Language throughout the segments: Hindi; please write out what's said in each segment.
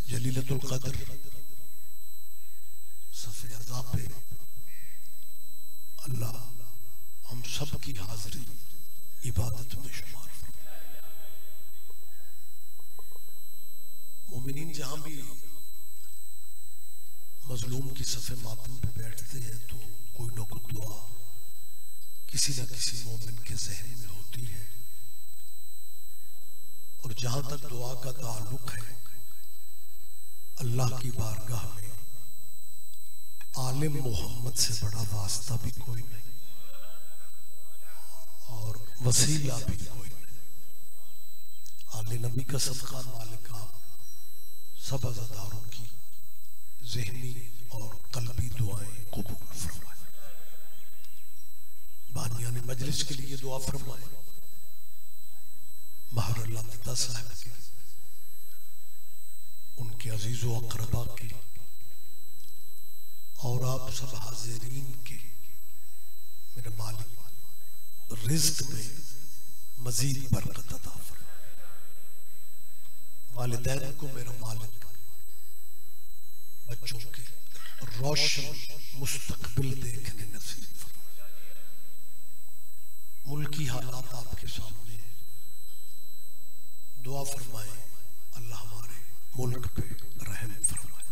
जलीलतुल कद्र सफ़े अज़ा पे अल्लाह हम सब की हाजिरी इबादत में शुमार फरमाए। मोमिनीन जहां भी मजलूम की सफ़े मातम पे बैठते हैं तो कोई न कोई दुआ किसी न किसी मोमिन के ज़हन में होती है। और जहां तक दुआ का ताल्लुक है, अल्लाह की बारगाह में आलिम मोहम्मद से बड़ा वास्ता भी कोई नहीं और वसीला भी कोई नहीं। आले नबी का सदका मालिका सब अज़ादारों की ज़हनी और कल्बी दुआएं कबूल फरमाए। बानियान मजलिस के लिए दुआ फरमाए। महर अल्लाह तता साहब के, उनके अजीज़ो अक़रबा के और आप सब हाज़िरीन के मेरे मालिक रिज़्क़ में मज़ीद बरकत अता फरमाए। वालिदैन को मेरा मालिक बच्चों के रोशन मुस्तकबिल देखने नसीब फरमाए। मुल्की हालात आपके सामने है, दुआ फरमाए अल्लाह हमारे मुल्क पे रहम फरमाए।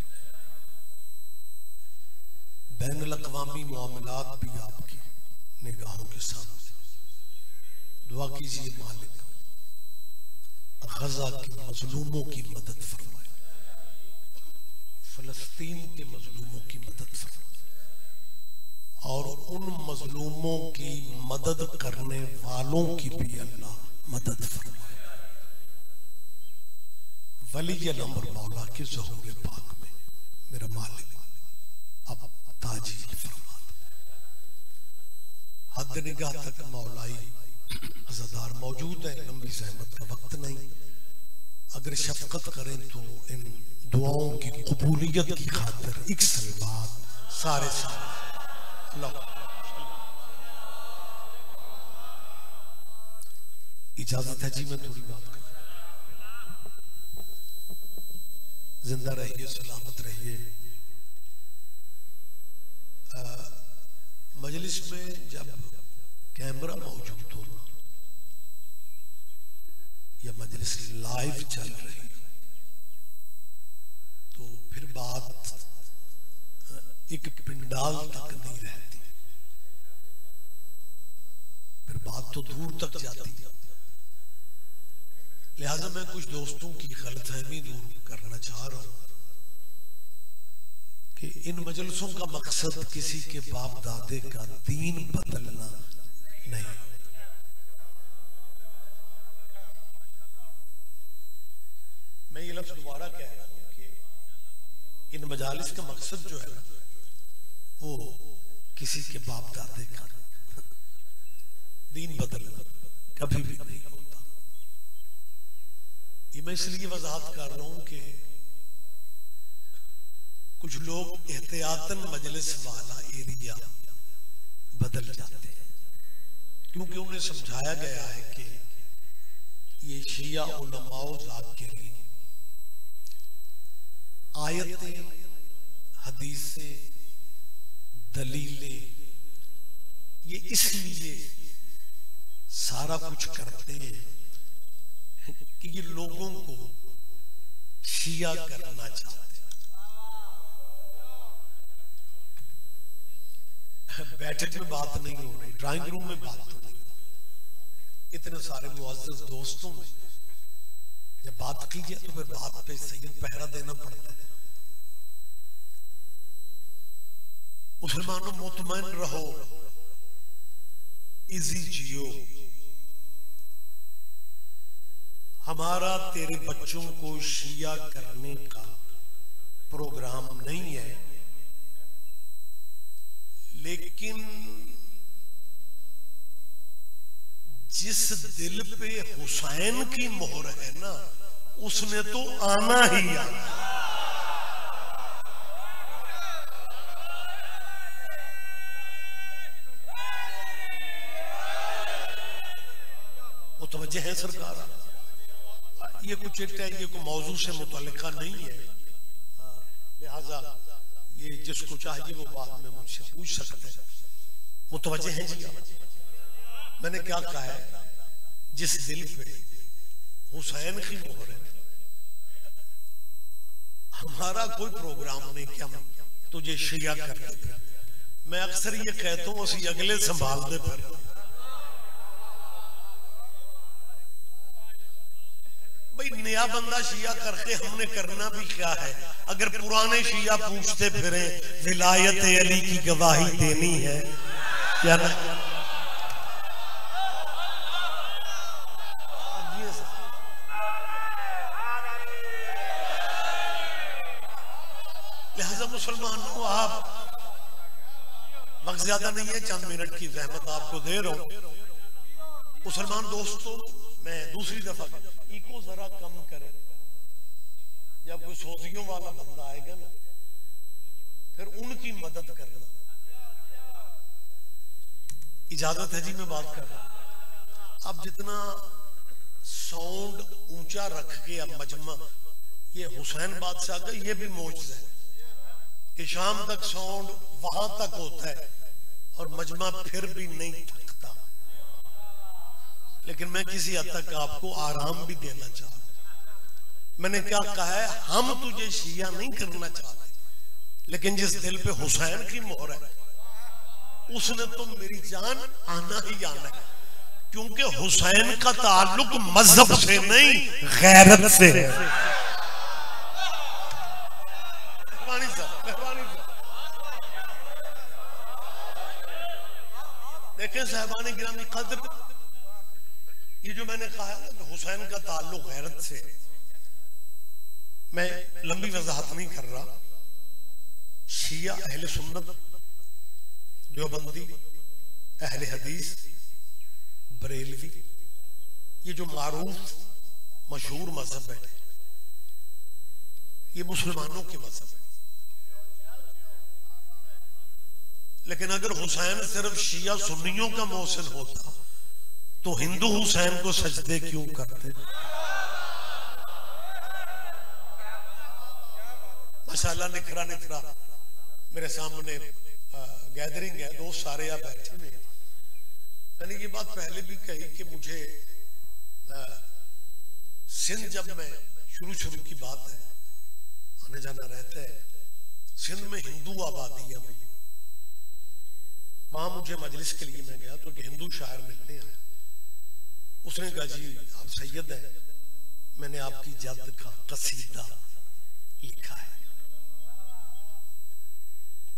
बैनुल अक़वामी मामलात भी आपकी निगाहों के सामने, दुआ कीजिए मालिक गज़ा के मजलूमों की मदद फरमाए, फ़लस्तीन के मजलूमों की मदद फरमाए और उन मजलूमों की मदद करने वालों की भी अल्लाह मदद फरमाए। वलील अमर मौला के ज़हूर पाक में मेरा मालिक अब ताजील फरमा। हद निगाह तक मौलाई अज़ादार मौजूद है, लंबी ज़हमत का वक्त नहीं। अगर शफ़क़त करें तो इन दुआओं की कबूलियत की खातिर एक सलवात सारे इजाजत है जी। मैं थोड़ी बात करूं। जिंदा रहिए, सलामत रहिए। मजलिस में जब कैमरा मौजूद हो या मजलिस लाइव चल रही तो फिर बात एक पिंडाल तक नहीं रहती, फिर बात तो दूर तक जाती है। लिहाजा मैं कुछ दोस्तों की गलतफहमी दूर करना चाह रहा हूं कि इन मजलिसों का मकसद किसी के बाप दादे का दीन बदलना नहीं। मैं ये लफ्ज दोबारा कह रहा हूं कि इन मजालिस का मकसद जो है वो किसी के बाप दादे का दीन बदलना कभी भी नहीं होता। ये मैं इसलिए वजाहत कर रहा हूं कि कुछ लोग एहतियातन मजलिस वाला एरिया बदल जाते हैं क्योंकि उन्हें समझाया गया है कि ये शिया उलमाओ ज़ाकिरीन आयतें, हदीसें, दलीलें ये इसलिए सारा कुछ करते हैं कि ये लोगों को शिया करना चाहते हैं। बैठक में बात नहीं हो रही, ड्राइंग रूम में बात हो रही, इतने सारे मुअज़्ज़ज़ दोस्तों में जब बात कीजिए तो फिर बात पे सही पहरा देना पड़ता है। मुसलमानों मुतमईन रहो, इजी जियो। हमारा तेरे बच्चों को शिया करने का प्रोग्राम नहीं है, लेकिन जिस दिल पे हुसैन की मोहर है ना, उसने तो आना ही आना। मुतवज्जे हैं सरकार, ये कुछ चिट्ठा है, ये कोई मौजू से मुतल्लिका नहीं है। लिहाजा ये जिसको चाहिए वो बाद में मुझसे पूछ सकते हैं। मुतवज्जे हैं जी? मैंने क्या कहा है, जिस दिल पे हुसैन की मोहर है, हमारा कोई प्रोग्राम नहीं कि हम तुझे शिया करते। मैं अक्सर ये कहता हूं उसी अगले संभाल दे फिर। भाई नया बंदा शिया करके हमने करना भी क्या है? अगर पुराने शिया पूछते फिरे विलायत अली की गवाही देनी है क्या ना? लिहाजा मुसलमानों, आप वक्त ज्यादा नहीं है, चंद मिनट की जहमत आपको दे रहा हूं। मुसलमान दोस्तों, मैं दूसरी दफा इको जरा कम करें। जब कोई सोफियों वाला बंदा आएगा ना, फिर उनकी मदद करना। इजाजत है जी? मैं बात कर रहा हूं। अब जितना साउंड ऊंचा रख के अब मजमा, ये हुसैन बादशाह का ये भी मौजूद है कि शाम तक साउंड वहां तक होता है और मजमा फिर भी नहीं थकता। लेकिन मैं किसी हद तक आपको आराम भी देना चाहता हूं। मैंने क्या कहा है, हम तुझे शिया नहीं करना चाहते, लेकिन जिस दिल पे हुसैन की मोहर है उसने तो मेरी जान आना ही आना है, क्योंकि हुसैन का ताल्लुक मजहब से नहीं गैरत से है। देखें साहबान गिरामी कद्र, ये जो मैंने कहा है ना हुसैन का ताल्लुक गैरत से, मैं लंबी वजाहत नहीं कर रहा। शिया अहले सुन्नत, देवबंदी, अहले हदीस, बरेलवी, ये जो मारूफ मशहूर मजहब है, ये मुसलमानों के मजहब है। लेकिन अगर हुसैन सिर्फ शिया सुन्नियों का मोहसिन होता तो हिंदू हुसैन को सजदे क्यों करते? माशाल्लाह निखरा निखरा मेरे सामने गैदरिंग है, दोस्त सारे आप बैठे हुए। मैंने ये बात पहले भी कही कि मुझे सिंध, जब मैं शुरू की बात है, आने जाना रहता है, सिंध में हिंदू आबादियां भी, वहां मुझे मजलिस के लिए मैं गया तो हिंदू शायर मिलने आया। उसने कहा जी आप सैयद हैं, मैंने आपकी जद का कसीदा लिखा है।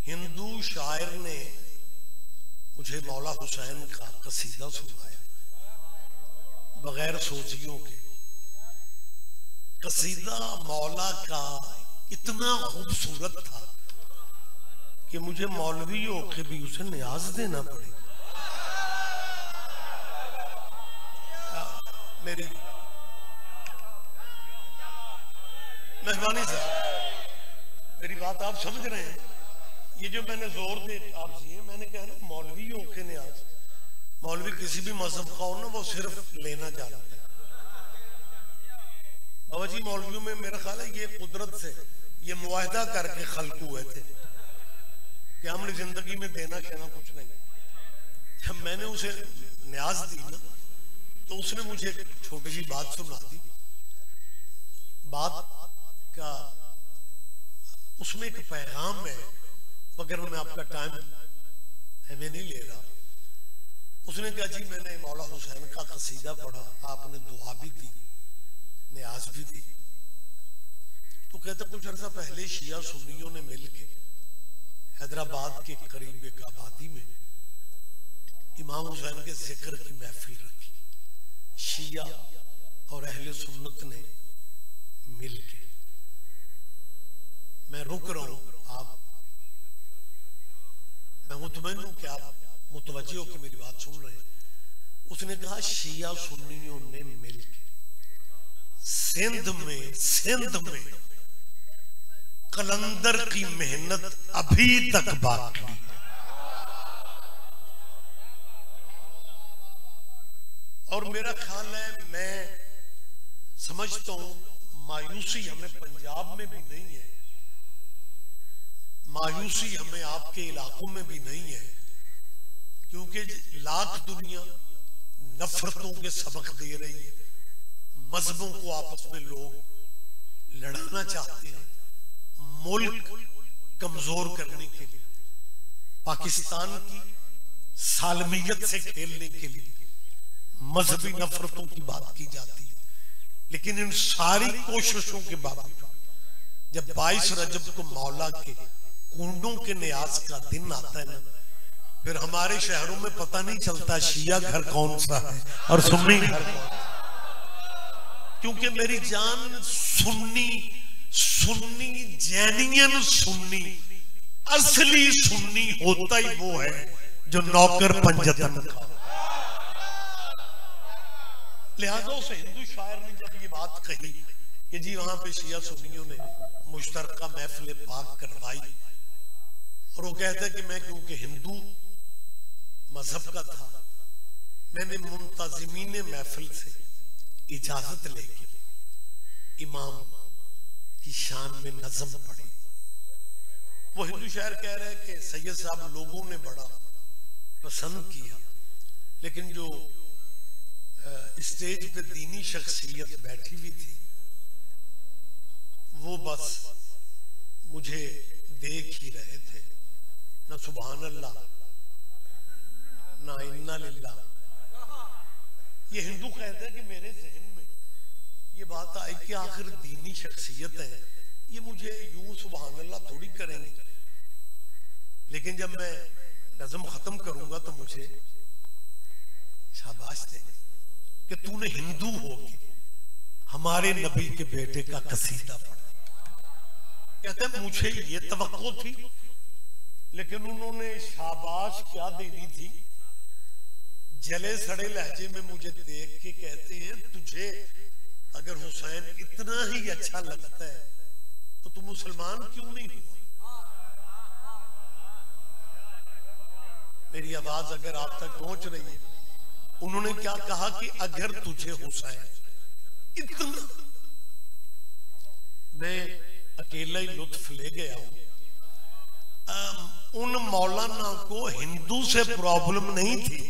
हिंदू शायर ने मुझे मौला हुसैन का कसीदा सुनाया बगैर सोचियों के। कसीदा मौला का इतना खूबसूरत था कि मुझे मौलवी होके भी उसे न्याज देना पड़े। मेरी मेहरबानी से मेरी बात आप समझ रहे हैं। ये जो मैंने जोर दे आप जी, मैंने कहा ना मौलवी होके न्याज, मौलवी किसी भी मजहब का हो ना, वो सिर्फ लेना जानते हैं। बाबा जी मौलवियों में मेरा ख्याल है ये कुदरत से ये मुआहदा करके खल्क हुए थे कि हमने जिंदगी में देना कहना कुछ नहीं। जब मैंने उसे न्याज दी ना, तो उसने मुझे छोटी सी बात सुना दी। बात का उसमें एक पैगाम है, मगर मैं आपका टाइम हमें नहीं ले रहा। उसने कहा जी मैंने मौला हुसैन का कसीदा पढ़ा, आपने दुआ भी दी, न्याज भी दी। तो कहता कुछ अर्सा पहले शिया सुन्नियों ने मिलके हैदराबाद के करीब एक आबादी में इमाम हुसैन के जिक्र की महफिल रखी। शिया और अहले सुन्नत ने मिलके, मैं रुक रहा हूं, आप, मैं मुतमईन हूं कि आप मुतवज्जे होकर मेरी बात सुन रहे हैं। उसने कहा शिया सुन्नियों ने मिलके सिंध में कलंदर की मेहनत अभी तक बाकी। और मेरा ख्याल है, मैं समझता हूं मायूसी हमें पंजाब में भी नहीं है, मायूसी हमें आपके इलाकों में भी नहीं है, क्योंकि लाख दुनिया नफरतों के सबक दे रही है, मजहबों को आपस में लोग लड़ाना चाहते हैं, मुल्क कमजोर करने के लिए, पाकिस्तान की सालमियत से खेलने के लिए मजहबी नफरतों की बात की जाती है। लेकिन इन सारी कोशिशों के बावजूद जब 22 रजब को मौला के कुंडों के न्याज का दिन आता है ना, फिर हमारे शहरों में पता नहीं चलता शिया घर कौन सा है और सुन्नी घर कौन सा, क्योंकि मेरी जान सुन्नी सुन्नी जैनियन सुन्नी, असली सुन्नी होता ही वो है जो नौकर पंजतन का। लिहाजा उस हिंदू शायर ने जब ये बात कही कि जी वहां पे शिया सुन्नियों ने मुश्तरका महफिल पाक करवाई, और वो कहता है कि मैं क्योंकि हिंदू मजहब का था, मैंने मुंतजिमीन महफिल से इजाजत लेके इमाम की शान में नज़म पढ़ी। वो हिंदू शायर कह रहे हैं कि सैयद साहब लोगों ने बड़ा पसंद किया, लेकिन जो स्टेज पे दीनी शख्सियत बैठी हुई थी वो बस मुझे देख ही रहे थे, ना सुभान अल्लाह ना इन्ना लिल्लाह। ये हिंदू कहते हैं कि मेरे जहन में ये बात आई कि आखिर दीनी शख्सियत है, ये मुझे यूं सुभान अल्लाह थोड़ी करेंगे, लेकिन जब मैं नज़म खत्म करूंगा तो मुझे शाबाश देंगे कि तूने हिंदू होके हमारे नबी के बेटे का कसीदा पढ़ा। कहते हैं मुझे ये तवक्को थी, लेकिन उन्होंने शाबाश क्या देनी थी, जले सड़े लहजे में मुझे देख के कहते हैं तुझे अगर हुसैन इतना ही अच्छा लगता है तो तू मुसलमान क्यों नहीं हुआ। मेरी आवाज अगर आप तक पहुंच रही है, उन्होंने क्या कहा कि अगर तुझे हुसैन इतना, मैं अकेला ही लुत्फ ले गया हूं। उन मौलाना को हिंदू से प्रॉब्लम नहीं थी,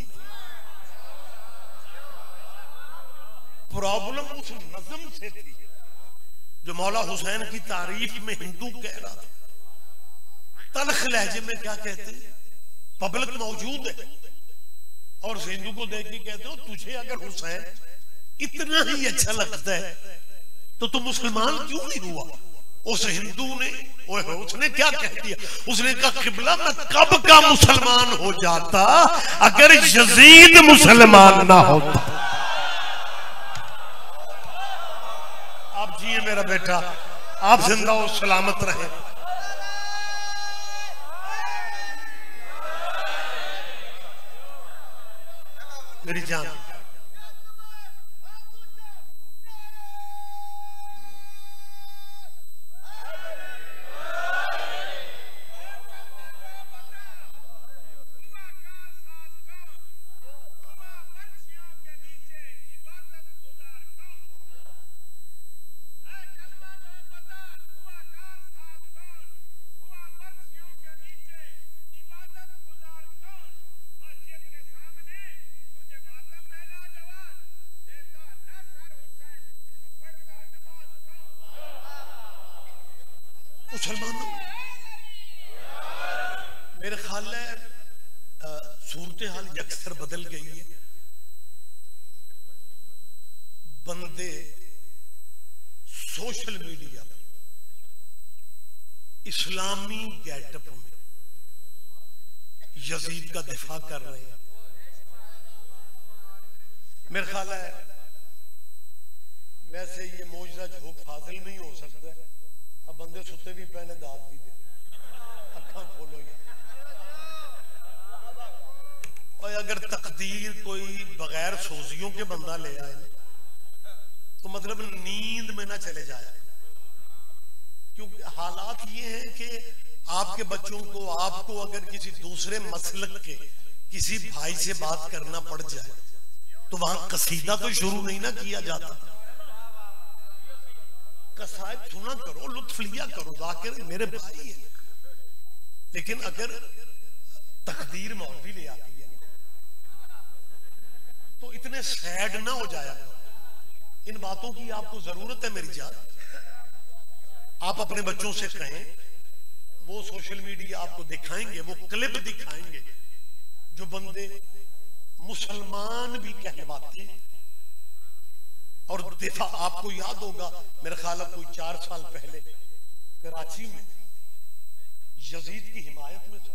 प्रॉब्लम उस नज़म से थी जो मौला हुसैन की तारीफ में हिंदू कह रहा था। तलख लहजे में क्या कहते हैं, पब्लिक मौजूद है और उस हिंदू को देख के कहते हो तुझे अगर हुसैन इतना ही अच्छा लगता है तो तुम मुसलमान क्यों नहीं हुआ। उस हिंदू ने उसने क्या कह दिया, उसने कहा किबला मैं कब का मुसलमान हो जाता अगर यजीद मुसलमान ना होता। आप जिए मेरा बेटा, आप जिंदा हो सलामत रहे। मेरी जान, मुसलमानों मेरे ख्याल है सूरत हाल यकसर बदल गई है। बंदे सोशल मीडिया पर इस्लामी गेटअप में यजीद का दिफा कर रहे हैं। मेरे ख्याल है वैसे ये मौजूदा झोंक फाजिल नहीं हो सकता है। अब बंदे सुते भी पहने दांत भी दे, अखा खोलो ये। और अगर तकदीर कोई बगैर सोजियों के बंदा ले आए तो मतलब नींद में ना चले जाए, क्योंकि हालात ये हैं कि आपके बच्चों को आपको अगर किसी दूसरे मसलक के किसी भाई से बात करना पड़ जाए तो वहां कसीदा तो शुरू नहीं ना किया जाता। कसायद सुना करो, लुत्फ लिया करो, जाकिर मेरे भाई है। लेकिन अगर तकदीर मौलवी ले आती है तो इतने सैड ना हो जाया। इन बातों की आपको जरूरत है मेरी जान। आप अपने बच्चों से कहें, वो सोशल मीडिया आपको दिखाएंगे, वो क्लिप दिखाएंगे जो बंदे मुसलमान भी कहलवाते हैं। और दिफा आपको याद होगा, मेरे ख्याल में कोई 4 साल पहले कराची में यजीद की हिमायत में था,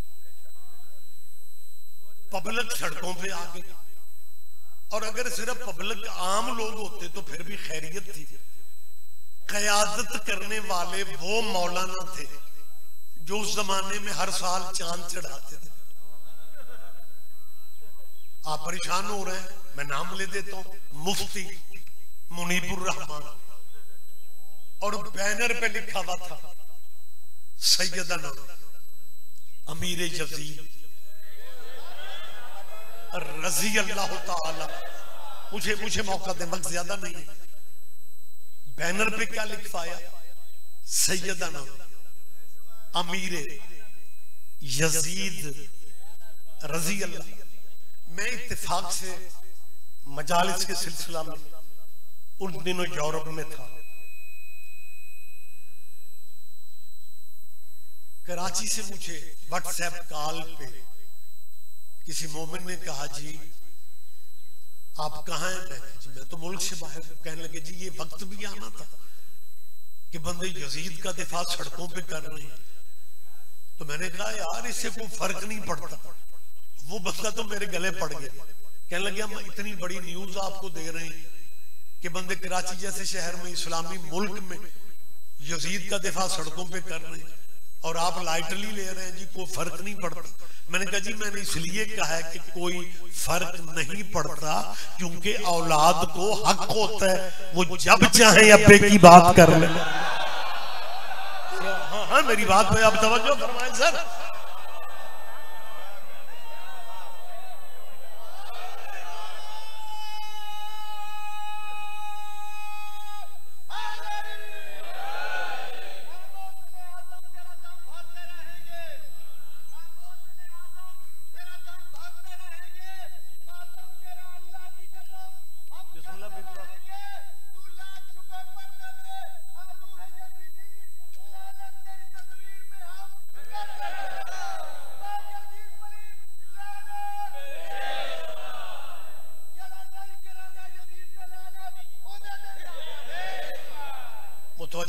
पब्लिक सड़कों पे आ गई। और अगर सिर्फ पब्लिक आम लोग होते तो फिर भी खैरियत थी। क़यादत करने वाले वो मौलाना थे जो उस जमाने में हर साल चांद चढ़ाते थे। आप परेशान हो रहे हैं, मैं नाम ले देता हूं, मुफ्ती मुनीबुर रहमान, और बैनर पे लिखा हुआ था सैयदना अमीर यजीद रजी अल्लाह ताला। मुझे मौका दे, वक्त ज्यादा नहीं है। बैनर पे क्या लिखवाया? सैयदना अमीर यजीद रजी अल्लाह। मैं इत्तेफाक से मजालिस के सिलसिला में उन दिनों यूरोप में था। कराची से मुझे व्हाट्सएप कॉल पे किसी मोमिन ने कहा, जी आप कहाँ हैं? मैं तो मुल्क से बाहर। कहने लगे, जी ये वक्त भी आना था कि बंदे यजीद का दिफा सड़कों पे कर रहे हैं। तो मैंने कहा, यार इससे कोई फर्क नहीं पड़ता। वो बंदा तो मेरे गले पड़ गया। कहने लगे, हम इतनी बड़ी न्यूज आपको दे रहे हैं कि बंदे कराची जैसे शहर में, इस्लामी मुल्क में यजीद का दिफा सड़कों पे कर रहे हैं और आप लाइटली ले रहे हैं, जी कोई फर्क नहीं पड़ता। मैंने कहा, जी मैंने इसलिए कहा है कि कोई फर्क नहीं पड़ता क्योंकि औलाद को हक होता है वो जब चाहे अब्बे की बात कर ले। हाँ, मेरी बात पे आप तवज्जो फरमाएं सर।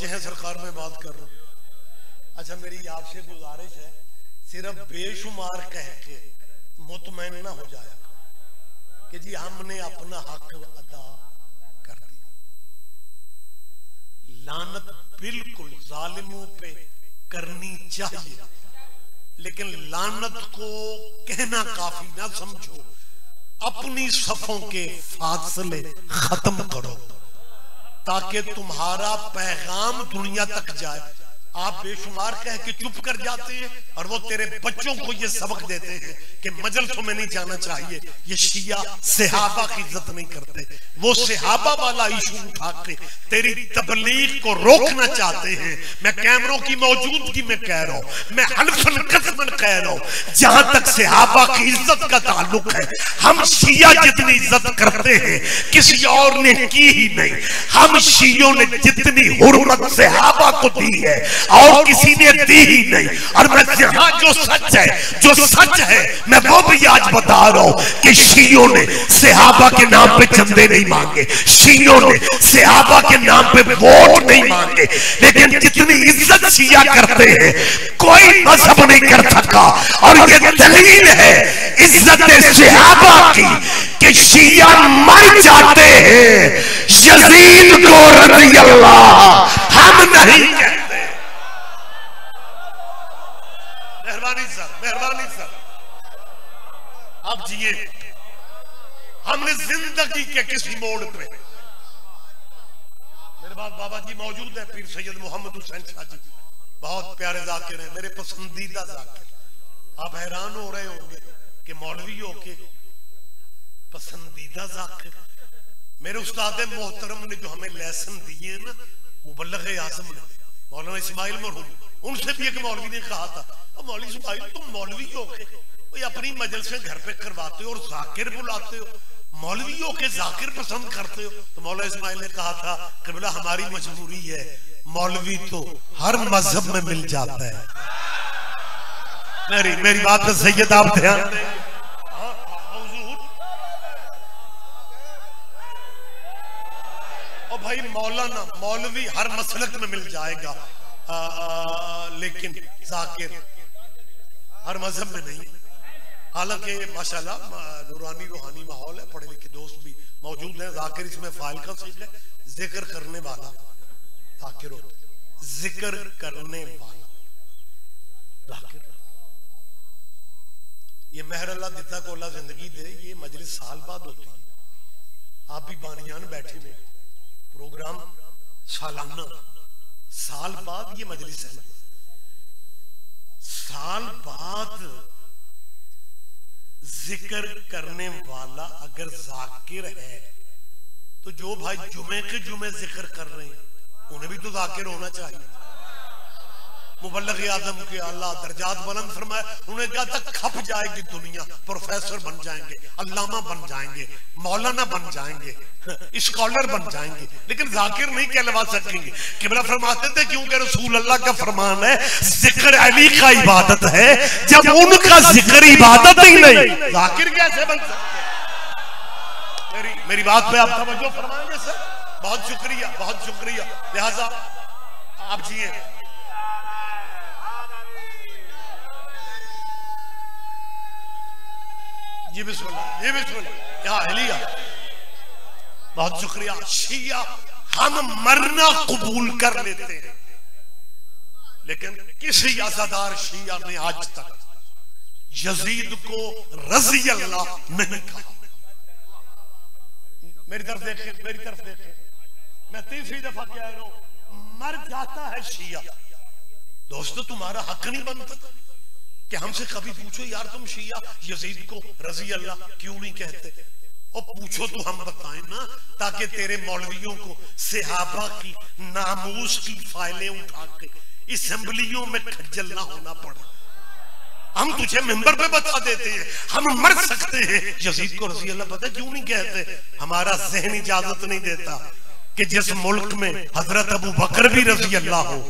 है सरकार में बात कर रहा हूं। अच्छा, मेरी आपसे गुजारिश है, सिर्फ बेशुमार कह के मुतमैन ना हो जाए कि जी हमने अपना हक अदा कर दिया। लानत बिल्कुल जालिमों पे करनी चाहिए, लेकिन लानत को कहना काफी ना समझो। अपनी सफों के फासले खत्म करो ताकि तुम्हारा पैगाम दुनिया तक जाए। आप बेशुमार कह के चुप कर जाते हैं और वो तेरे बच्चों को ये सबक देते हैं कि मजलिसों में नहीं जाना चाहिए। ये शिया सहाबा की इज्जत नहीं करते। वो सहाबा वाला इशू उठा के तेरी तबलीग को रोकना चाहते हैं। मैं कैमरों की मौजूदगी में कह रहा हूं, मैं हल्फन कसमन कह रहा हूं, जहां तक सहाबा की इज्जत का ताल्लुक है, हम शिया जितनी इज्जत करते हैं किसी और ने की ही नहीं। हम शियों ने जितनी हुर्मत सहाबा को दी है और किसी ने दी ही नहीं। और मैं यहाँ जो सच है मैं वो भी आज बता रहा हूं कि शियों ने सहाबा के नाम पे चंदे नहीं मांगे, शियों ने सहाबा के नाम पे वोट नहीं मांगे, लेकिन जितनी इज्जत शिया करते हैं कोई मजहब नहीं कर सका। और ये दलील है इज्जत सहाबा की कि शिया मर जाते हैं यजीद को रज़ी अल्लाह, हम नहीं कहते। मेहरबानी सर, अब जिए हमने जिंदगी के किसी मोड़ पे, मेरे पास बाबा जी मौजूद है, पीर सैयद मोहम्मद हुसैन शाह जी, बहुत प्यारे जाकिर हैं, मेरे पसंदीदा जाकिर। आप हैरान हो रहे होंगे कि मौलवी होके पसंदीदा जाकिर। मेरे उस्ताद मोहतरम ने जो हमें लेसन दिए ना, मुबल्लिग आज़म ने, मौलाना इस्माइल मरहूम, उनसे भी एक मौलवी ने कहा था, मौलवी इस्माइल तुम मौलवी हो के अपनी मजलिसें घर पे करवाते हो और जाकिर बुलाते हो, मौलवी हो के जाकिर पसंद करते हो। तो मौला इस्माइल ने कहा था क़िबला हमारी मजबूरी है, मौलवी तो हर मजहब में मिल जाता है। मेरी बात पे सैयद आप ध्यान दें। और भाई मौलाना मौलवी हर मसलक में मिल जाएगा, लेकिन जाकिर हर मजहब में नहीं। हालांकि माशाल्लाह नूरानी रूहानी माहौल है, पढ़े लिखे दोस्त भी मौजूद हैं। जाकिर इसमें फाइल का सीखा है, जिक्र करने वाला जाकिर होता है, जिक्र करने वाला जाकिर। ये मेहर अल्लाह दिता को अल्लाह जिंदगी दे, ये मजलिस साल बाद होती है। आप भी बानियान बैठे में, प्रोग्राम सालाना, साल बाद ये मजलिस है ना, साल बाद जिक्र करने वाला अगर जाकिर है तो जो भाई जुमे के जुमे जिक्र कर रहे हैं उन्हें भी तो जाकिर होना चाहिए। मुबल्लिग आज़म के अल्लाह दर्जात बुलंद फरमाए, उन्होंने कहा था खप जाएगी दुनिया, प्रोफेसर बन जाएंगे, अल्लामा बन जाएंगे, मौलाना बन जाएंगे, स्कॉलर बन जाएंगे, लेकिन जाकिर नहीं कहलवा सकेंगे। क़िबला फरमाते थे क्योंकि रसूल अल्लाह का फरमान है जिक्र अली का इबादत है, जब उनका जिक्र इबादत ही नहीं, जाकिर कैसे बन सकते? मेरी बात पे आप तवज्जो फरमाएंगे सर? बहुत शुक्रिया, बहुत शुक्रिया। लिहाजा आप जिए। ये भी सुन या बहुत शुक्रिया। शिया हम मरना कबूल कर लेते हैं, लेकिन किसी अज़ादार शिया ने आज तक यजीद को रज़ी अल्लाह नहीं कहा। मेरी तरफ देखें, मेरी तरफ देखें, मैं तीसरी दफा कह रहा हूं, मर जाता है शिया। दोस्तों तुम्हारा हक नहीं बनता कि हमसे कभी पूछो यार तुम शिया यजीद को रज़ी अल्लाह क्यों नहीं कहते, और पूछो तो हम बताएं ना, ताकि तेरे मौलवियों को सहाबा की नामूस की फाइलें उठा के असेंबलियों में खज्जल ना होना पड़ा। हम तुझे मिंबर पे बता देते हैं हम मर सकते हैं, यजीद को रज़ी अल्लाह पता क्यों नहीं कहते? हमारा ज़हन इजाजत नहीं देता कि जिस मुल्क में हजरत अबू बकर भी रज़ी अल्लाह हो।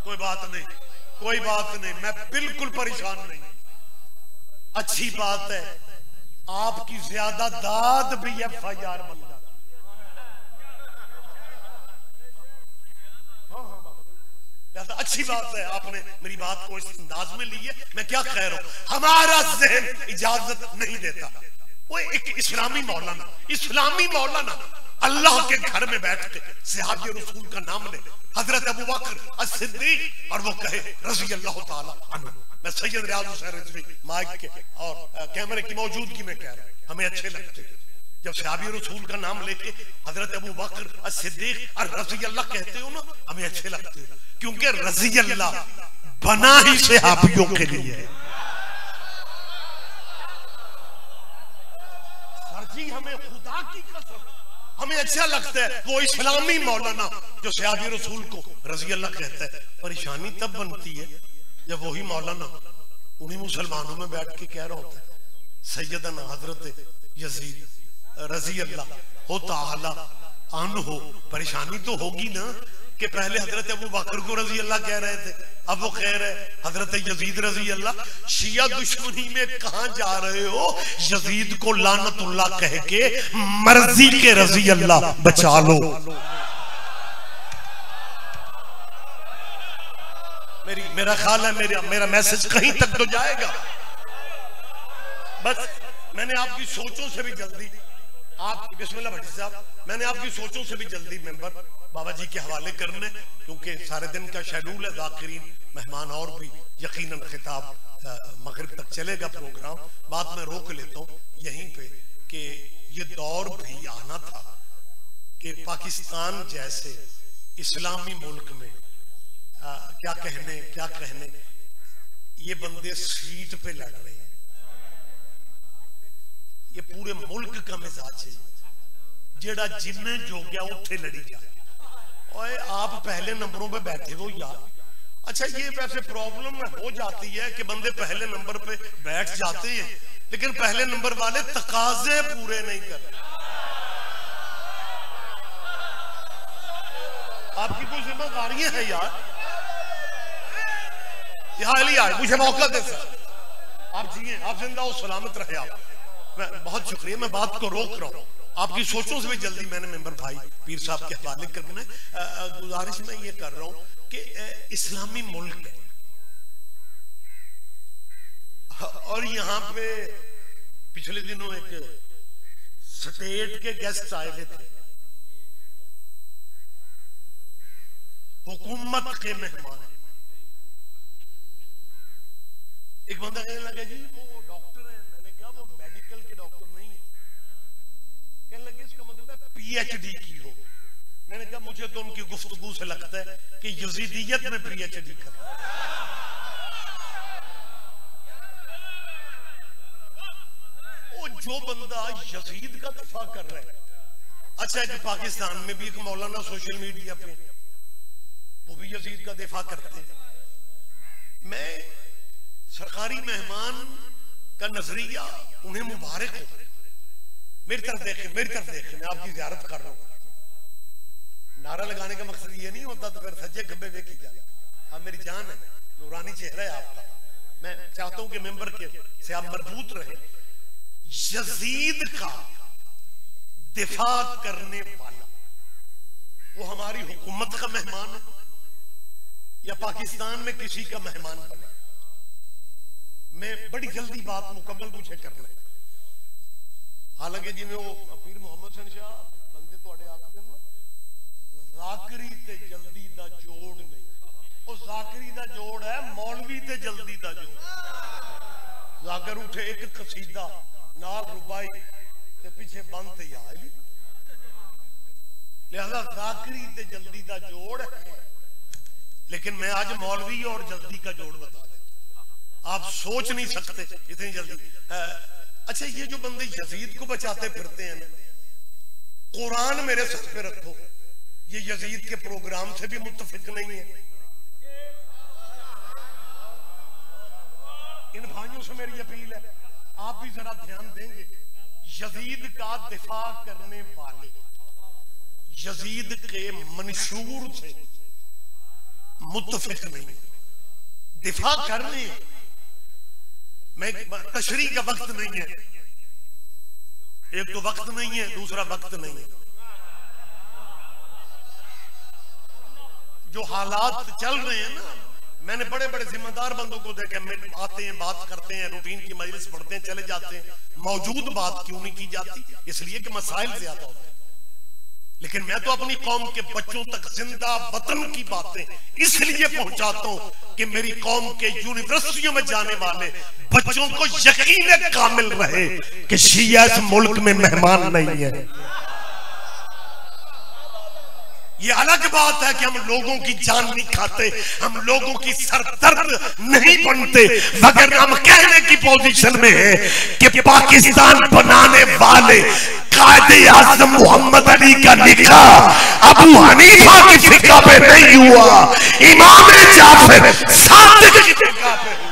कोई बात नहीं, कोई बात नहीं, मैं बिल्कुल परेशान नहीं। अच्छी बात है, आपकी ज्यादा दाद भी FIR बन जाती। अच्छी बात है, आपने मेरी बात को इस अंदाज में ली है। मैं क्या कह रहा हूं, हमारा ज़हन इजाजत नहीं देता। वो एक इस्लामी मौलाना अल्लाह के घर में बैठ के सहाबी रसूल का नाम ले, हजरत अबू बकर as-सिद्दीक, और वो कहे रज़ी अल्लाह ताला अन्हु। मैं सैयद रियाज हुसैन रिजवी माइक के और कैमरे की मौजूदगी में कह रहा हूं, हमें अच्छे लगते हैं जब सहाबी रसूल का नाम लेके हजरत अबू बकर as-सिद्दीक और रज़ी अल्लाह कहते हो ना, हमें अच्छे लगते हैं, क्योंकि रज़ी अल्लाह बना ही सहाबियों के लिए है। सर जी हमें खुदा की कसम हमें अच्छा लगता है वो इस्लामी मौलाना जो सहाबी रसूल को रज़ी अल्लाह कहता है। परेशानी तब बनती है जब वही मौलाना उन्हीं मुसलमानों में बैठ के कह रहा होता है सैयदना हजरत यजीद रज़ी अल्लाह हो ताला अन्हु। परेशानी तो होगी ना कि पहले हजरत अबू बकर को रज़ी अल्लाह कह रहे थे, अब वो कह रहे हजरत यजीद रज़ी अल्लाह। शिया दुश्मनी में कहां जा रहे हो? यजीद को लानतुल्लाह कह के मर्जी के रज़ी अल्लाह बचा लो। मेरा ख्याल है मेरा मैसेज कहीं तक तो जाएगा। बस मैंने आपकी सोचों से भी जल्दी बिस्मिल्लाह भट्टी साहब, मैंने आपकी सोचों से भी जल्दी मेंबर बाबा जी के हवाले करने, क्योंकि सारे दिन का शेड्यूल है, ज़ाकिरीन मेहमान और भी यकीनन खिताब मगरिब तक चलेगा प्रोग्राम। बात मैं रोक लेता हूँ यहीं पे कि ये दौर भी आना था कि पाकिस्तान जैसे इस्लामी मुल्क में क्या कहने ये बंदे सीट पे लड़ रहे हैं। ये पूरे मुल्क का मिजाज है, जेड़ा जिन्ने जो गया उठे लड़ी जाए। ओए आप पहले नंबरों पे बैठे हो यार। अच्छा ये वैसे प्रॉब्लम हो जाती है कि बंदे पहले नंबर पे बैठ जाते हैं लेकिन पहले नंबर वाले तकाजे पूरे नहीं करते। आपकी कोई जिम्मेदारियां हैं यार। यहाँ मुझे मौका दे सर, आप जिए, आप जिंदा हो, सलामत रहे आप। बहुत शुक्रिया, मैं बात को रोक रहा हूँ। आपकी सोचों से भी जल्दी मैंने मेंबर भाई पीर साहब के हवाले करना गुजारिश मैं ये कर रहा हूँ कि इस्लामी मुल्क है और यहाँ पे पिछले दिनों एक स्टेट के गेस्ट आए हुए थे, हुकूमत के मेहमान। एक बंदा कहने लगा जी वो डॉक्टर है। मैंने कहा वो मेडिकल के डॉक्टर नहीं है। कहने लगे इसका मतलब है पीएचडी की हो। मैंने कहा मुझे तो उनकी गुफ्तगू से लगता है कि यजीदियत में पीएचडी कर। वो जो बंदा यजीद का दिफा कर रहा है, अच्छा कि पाकिस्तान में भी एक मौलाना सोशल मीडिया पे वो भी यजीद का दिफा करते हैं। मैं सरकारी मेहमान का नजरिया उन्हें मुबारक हो। मेरी तरफ देखें, मेरी तरफ देखें, मैं आपकी ज़ियारत कर रहा हूं। नारा लगाने का मकसद ये नहीं होता तो फिर सज्जे खब्बे वेखी जाए। आप मेरी जान है, नूरानी चेहरा है आपका। मैं चाहता हूं कि मेंबर के से आप मजबूत रहे। यजीद का दिफा करने वाला वो हमारी हुकूमत का मेहमान है या पाकिस्तान में किसी का मेहमान बने। मैं बड़ी जल्दी बात मुकम्मल मुझे करना है। हालांकि जिन्हें वो पीर मोहम्मद हसन शाह बंदे थोड़े आखते हैं जाकरी ते जल्दी दा जोड़ नहीं। वो जाकरी दा जोड़ है मौलवी ते जल्दी दा जोड़। जाकर उठे एक कसीदा नाल रुबाई ते पीछे बंद ते यार, लिहाजा जाकरी ते जल्दी दा जोड़ है। लेकिन मैं आज मौलवी और जल्दी का जोड़ बता देता। आप सोच नहीं सकते इतनी जल्दी। अच्छा ये जो बंदे यजीद को बचाते फिरते हैं ना, कुरान मेरे सर पे रखो, ये यजीद के प्रोग्राम से भी मुत्तफिक नहीं है। इन भाइयों से मेरी अपील है, आप भी जरा ध्यान देंगे। यजीद का दिफा करने वाले यजीद के मंशूर से मुत्तफिक नहीं, दिफा कर रहे हैं। मैं तशरीह का वक्त नहीं है, एक तो वक्त नहीं है, दूसरा वक्त नहीं है। जो हालात चल रहे हैं ना, मैंने बड़े बड़े जिम्मेदार बंदों को देखा, आते हैं बात करते हैं, रूटीन की मजलिस पढ़ते हैं, चले जाते हैं। मौजूद बात क्यों नहीं की जाती? इसलिए कि मसाइल ज्यादा होते हैं। लेकिन मैं तो अपनी कौम के बच्चों तक जिंदा वतन की बातें इसलिए पहुंचाता हूं कि मेरी कौम के यूनिवर्सिटियों में जाने वाले बच्चों को यकीन कामिल रहे कि शिया इस मुल्क में मेहमान नहीं है। ये अलग बात है कि हम लोगों की जान नहीं खाते, हम लोगों की सरदर्द नहीं बनते, मगर हम कहने की पोजीशन में है कि पाकिस्तान बनाने वाले कायदे आज़म मोहम्मद अली का निकाह अबू हनीफा की फिका पे नहीं हुआ, इमाम जाफर सादिक की फिका पे हुआ।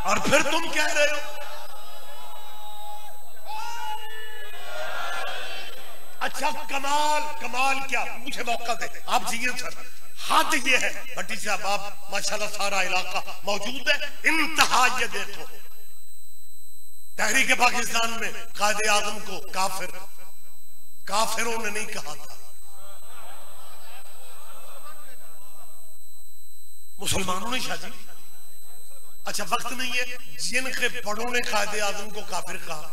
और फिर तुम कह रहे हो अच्छा कमाल कमाल क्या? मुझे मौका दे, आप जिए सर। हद ये है भट्टी साहब, आप माशाल्लाह सारा इलाका मौजूद है, इंतहा ये देखो तहरीक पाकिस्तान में कायदे आज़म को काफिर, काफिरों ने नहीं कहा था, मुसलमानों ने शादी। अच्छा वक्त नहीं है, जिनके बड़ों ने कायदे आज़म को काफिर कहा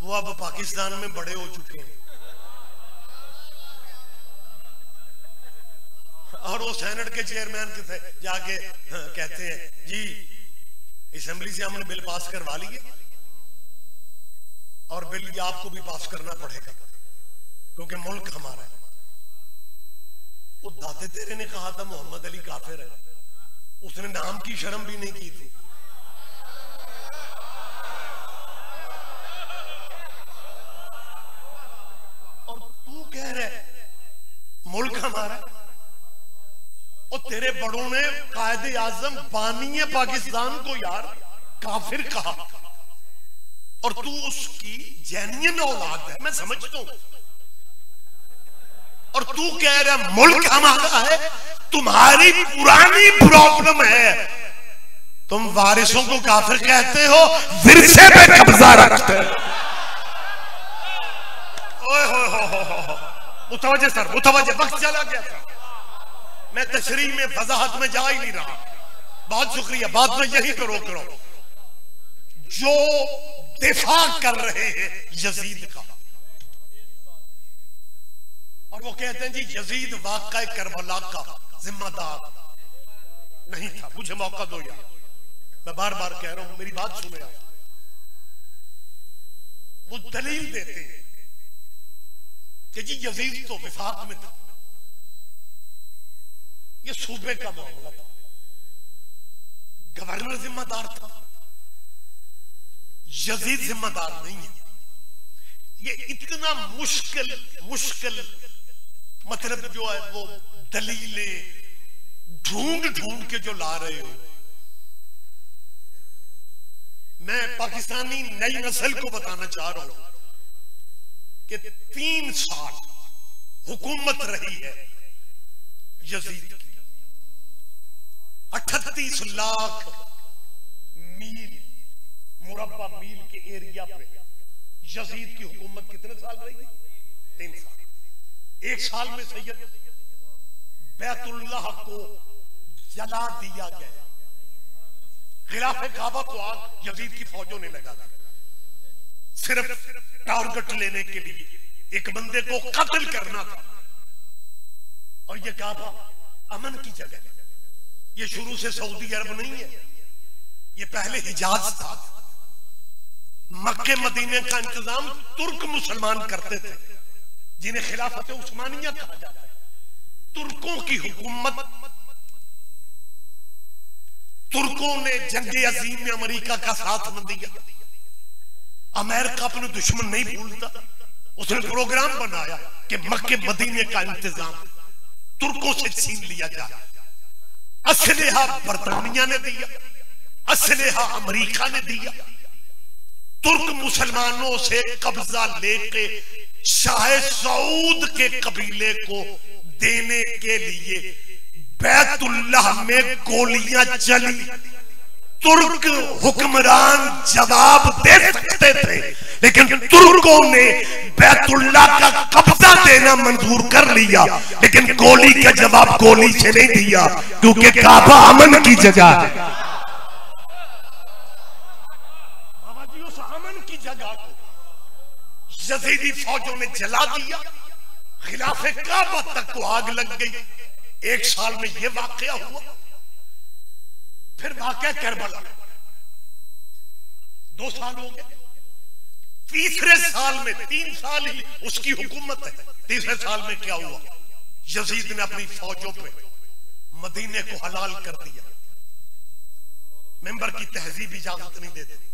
वो अब पाकिस्तान में बड़े हो चुके हैं और वो सेनेट के चेयरमैन के थे, जाके कहते हैं जी असेंबली से हमने बिल पास करवा लिए और बिल ये आपको भी पास करना पड़ेगा क्योंकि मुल्क हमारा है। वो दाते तेरे ने कहा था मोहम्मद अली काफिर है, उसने नाम की शर्म भी नहीं की थी। और तेरे बड़ों ने कायदे आजम बानी पाकिस्तान को यार काफिर कहा और तू उसकी जेन्युइन औलाद है, मैं समझता हूं, और तू कह रहा मुल्क हमारा है। तुम्हारी पुरानी प्रॉब्लम है, तुम वारिसों को काफिर कहते हो, विरसे पे कब्जा रखते हो। मुतवज्जे सर, मुतवज्जे, वक्त चला गया था, मैं तशरीह में वजाहत में जा ही नहीं रहा। बहुत शुक्रिया, बाद में यही पे रोक रहा हूं। जो दिफा कर रहे हैं यजीद का, और वो कहते हैं जी यजीद वाक़या करबला का जिम्मेदार नहीं था। मुझे मौका दो यार, मैं बार बार कह रहा हूं, मेरी बात सुनो यार। वो दलील देते हैं कि जी यजीद तो विफाक में था, ये सूबे का मामला था, गवर्नर जिम्मेदार था, यजीद जिम्मेदार नहीं है। ये इतना मुश्किल मतलब जो है वो दलीलें ढूंढ के जो ला रहे हो। मैं पाकिस्तानी नई नस्ल को बताना चाह रहा हूं कि 3 साल हुकूमत रही है यजीद की, 38 लाख मील मुरब्बा मील के एरिया पे यजीद की हुकूमत कितने साल रही? 3 साल। 1 साल में सैयद बैतुल्लाह को जला दिया गया। खिलाफे काबा को आग यजीद की फौजों ने लगा दी, सिर्फ टारगेट लेने के लिए, एक बंदे को कत्ल करना था। और ये काबा अमन की जगह, ये शुरू से सऊदी अरब नहीं है, ये पहले हिजाज था। मक्के मदीने का इंतजाम तुर्क मुसलमान करते थे, जिन्हें खिलाफत उस्मानिया कहा जाता है। तुर्कों की हुकूमत, तुर्कों ने जंगे अजीम में अमेरिका का साथ न दिया। अमेरिका अपने दुश्मन नहीं भूलता, उसने प्रोग्राम बनाया कि मक्के मदीने का इंतजाम तुर्कों से छीन लिया जाए। असलहा बरतानिया ने दिया, असलहा अमेरिका ने दिया। तुर्क मुसलमानों से कब्जा लेके शाह सऊद के कबीले को देने के लिए बैतुल्लाह में गोलियां चली। तुर्क हुक्मरान जवाब दे सकते थे, लेकिन तुर्कों ने बैतुल्लाह का कब्जा देना मंजूर कर लिया, लेकिन गोली का जवाब गोली से नहीं दिया, क्योंकि काबा अमन की जगह है। अमन की जगह को यजीदी फौजों ने जला दिया, खिलाफे काबा तक को आग लग गई। 1 साल में यह वाकया हुआ। फिर वाकया करबला, 2 साल हो गए। तीसरे साल में, 3 साल ही उसकी हुकूमत है, तीसरे साल में क्या हुआ? यजीद ने अपनी फौजों पे मदीने को हलाल कर दिया। मेंबर की तहजीब इजाजत नहीं देती।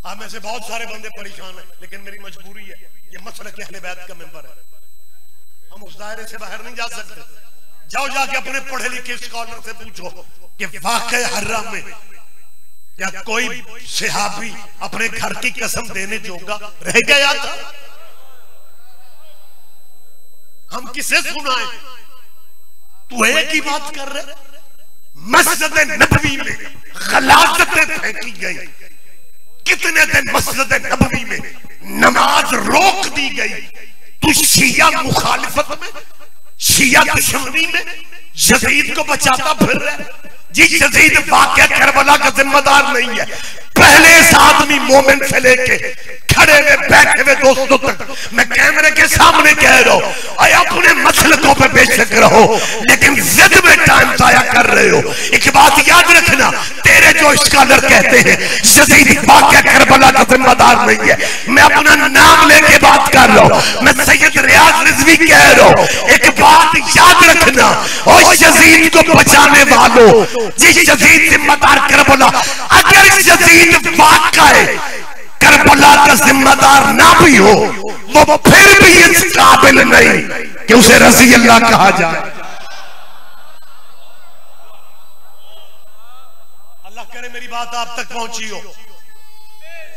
आप में से बहुत सारे बंदे परेशान हैं, लेकिन मेरी मजबूरी है, ये मसला के अहले बैत का मेंबर है, हम उस दायरे से बाहर नहीं जा सकते। जाओ जाके अपने पढ़े लिखे स्कॉलर से पूछो कि वाकया हर्रा में क्या कोई सहाबी अपने घर की कसम देने जोगा रह गया था? हम किसे सुनाए? तू एक ही बात कर रहे। मस्जिद नबवी में गलाजतें फेंकी गई। कितने दिन मस्जिद नबवी में नमाज रोक दी गई। तू शिया मुखालिफत में, शिया दुश्मनी में यजीद को बचाता फिर रहा। जी यजीद वाकया करबला का जिम्मेदार नहीं है। पहले इस आदमी मोमिन से लेके खड़े हुए बैठे हुए दोस्तों तक मैं कैमरे के सामने कह रहा हूं, अपने मसलकों पे बेशक रहो, लेकिन जिद में टाइम जाया कर रहे हो। एक बात याद रखना, तेरे जो स्कॉलर कहते हैं यजीद वाकया करबला का जिम्मेदार नहीं है, मैं अपना नाम लेके बात कर रहा हूं। मैं सैयद रियाज रिजवी कह रहा हूं, एक बात याद रखना, और यजीद को बचाने वालों, जिस यजीद जिम्मेदार करबला, अगर यजीद वाकया करबला का जिम्मेदार ना भी हो, वो फिर भी इस काबिल नहीं कि उसे रजी अल्लाह कहा जाए। अल्लाह करे मेरी बात आप तक पहुंची हो।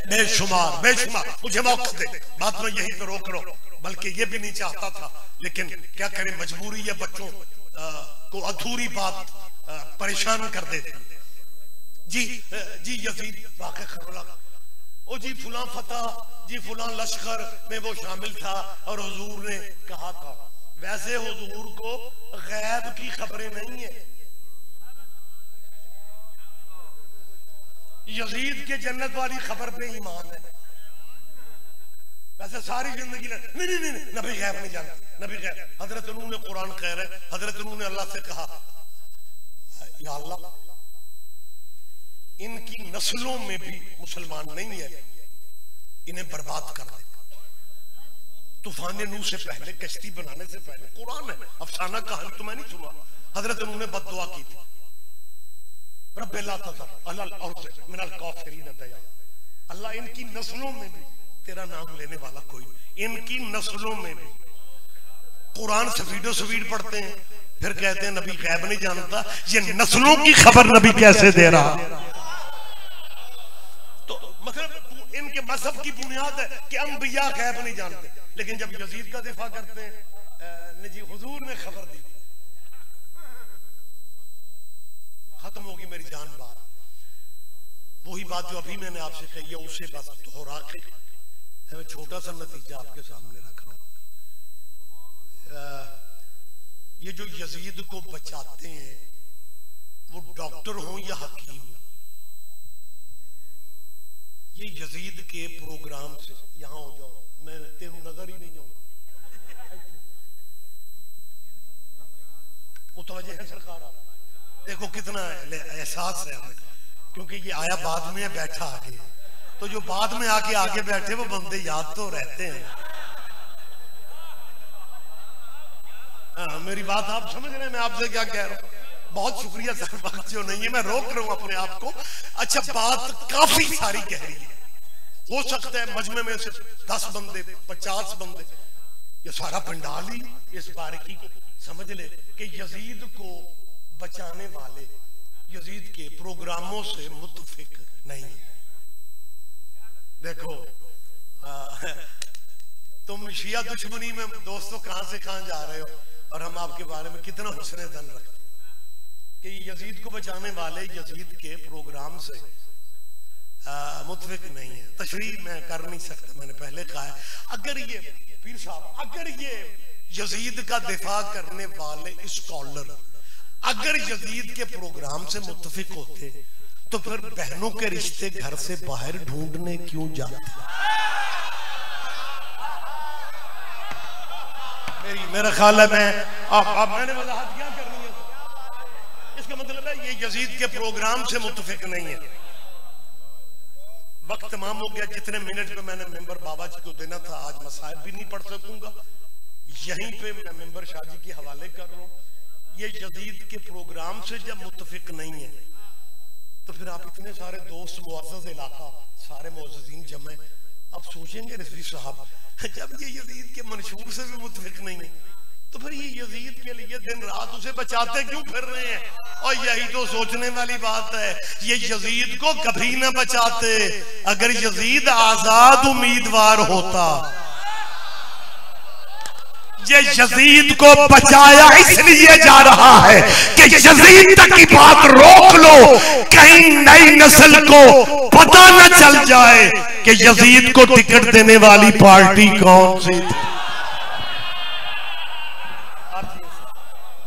बेशुमार बेशुमार मुझे मौका दे, बात में यही तो रोक लो, बल्कि ये भी नहीं चाहता था, लेकिन क्या करें, मजबूरी है, बच्चों को अधूरी बात परेशान कर देती। जी जी यजीद वाक़ई खबरला, ओ जी फुला फतह जी फुला लश्कर में वो शामिल था और हुजूर ने कहा था। वैसे हुजूर को गैब की खबरें नहीं है। यजीद के जन्नत वाली खबर पे ईमान है। वैसे सारी जिंदगी नहीं नहीं नहीं नबी गैब नहीं जानते, नबी गैब। हजरत नूह ने कुरान कह रहे, हजरत नूह ने अल्लाह से कहा, या अल्लाह इनकी नस्लों में भी मुसलमान नहीं है, इन्हें बर्बाद कर दे। तूफान नूह से पहले, कश्ती बनाने से पहले, कुरान है, अफसाना कहानी तो मैं नहीं सुना। हजरत नूह ने बद्दुआ की थी, अल्लाह इनकी नस्लों में भी तेरा नाम लेने वाला कोई, इनकी नस्लों में भी। कुरान स्पीडो स्पीड पढ़ते हैं, फिर कहते हैं नबी गैब नहीं जानता। ये नस्लों की खबर नबी कैसे दे रहा? तो मतलब इनके मजहब की बुनियाद है कि अंबिया गैब नहीं जानते, लेकिन जब यजीद का दिफा करते हैं, जी हुजूर ने खबर दी, खत्म होगी मेरी जान बात। वही बात जो अभी मैंने आपसे कही है, उसे बस दोहरा के मैं छोटा सा नतीजा आपके सामने रख रहा हूं। ये जो यजीद को बचाते हैं, वो डॉक्टर हो या हकीम, ये यजीद के प्रोग्राम से, यहां हो जाओ, मैं तेरू नजर ही नहीं हूं, मुतवज्जे है सरकार, देखो कितना एहसास है हमें, क्योंकि ये आया बाद में, बैठा आगे, तो जो बाद में आके आगे बैठे वो बंदे याद तो रहते हैं। मेरी बात आप समझ रहे हैं मैं आपसे क्या कह रहा हूं? बहुत शुक्रिया सर, वक्त जो नहीं है मैं रोक रहा हूं अपने आप को। अच्छा, बात काफी सारी कह रही है, हो सकता है मजमे में से 10 बंदे 50 बंदे ये सारा पंडाल ही इस बारीकी को समझ ले कि यजीद को बचाने वाले यजीद के प्रोग्रामों से मुत्तफिक नहीं। देखो तुम शिया दुश्मनी में दोस्तों कहां से कहां जा रहे हो, और हम आपके बारे में कितना हुस्न ज़न रखते हैं कि यजीद को बचाने वाले यजीद के प्रोग्राम से मुत्तफिक नहीं है। तशरीह मैं कर नहीं सकता, मैंने पहले कहा है। अगर ये पीर साहब, अगर ये यजीद का दिफा करने वाले स्कॉलर अगर यजीद के प्रोग्राम से मुत्तफिक होते, तो फिर बहनों के रिश्ते घर से बाहर ढूंढने क्यों जाते? मेरा ख्याल है मैंने वजाहत क्या करनी है, इसका मतलब है ये यजीद के प्रोग्राम से मुत्तफिक नहीं है। वक्त तमाम हो गया, जितने मिनट में मैंने मेंबर बाबा जी को देना था, आज मसाइब भी नहीं पढ़ सकूंगा, यहीं पे मैं मेंबर शाह जी के हवाले कर रहा हूं। ये यजीद के प्रोग्राम से जब मुत्तफिक नहीं है, तो फिर आप इतने सारे दोस्त मुअज़्ज़ज़ इलाका सारे मुअज़्ज़ज़ीन जमे, आप सोचेंगे रिजवी साहब जब ये यजीद के मंशूर से भी मुत्तफिक नहीं है, तो फिर ये यजीद के लिए दिन रात उसे बचाते क्यों फिर रहे हैं? और यही तो सोचने वाली बात है, ये यजीद को कभी ना बचाते। अगर यजीद आजाद उम्मीदवार होता, ये यजीद को बचाया इसलिए जा रहा है कि यजीद तक की बात रोक लो, कहीं नई नस्ल को पता न चल जाए कि यजीद को टिकट देने वाली पार्टी कौन सी थी।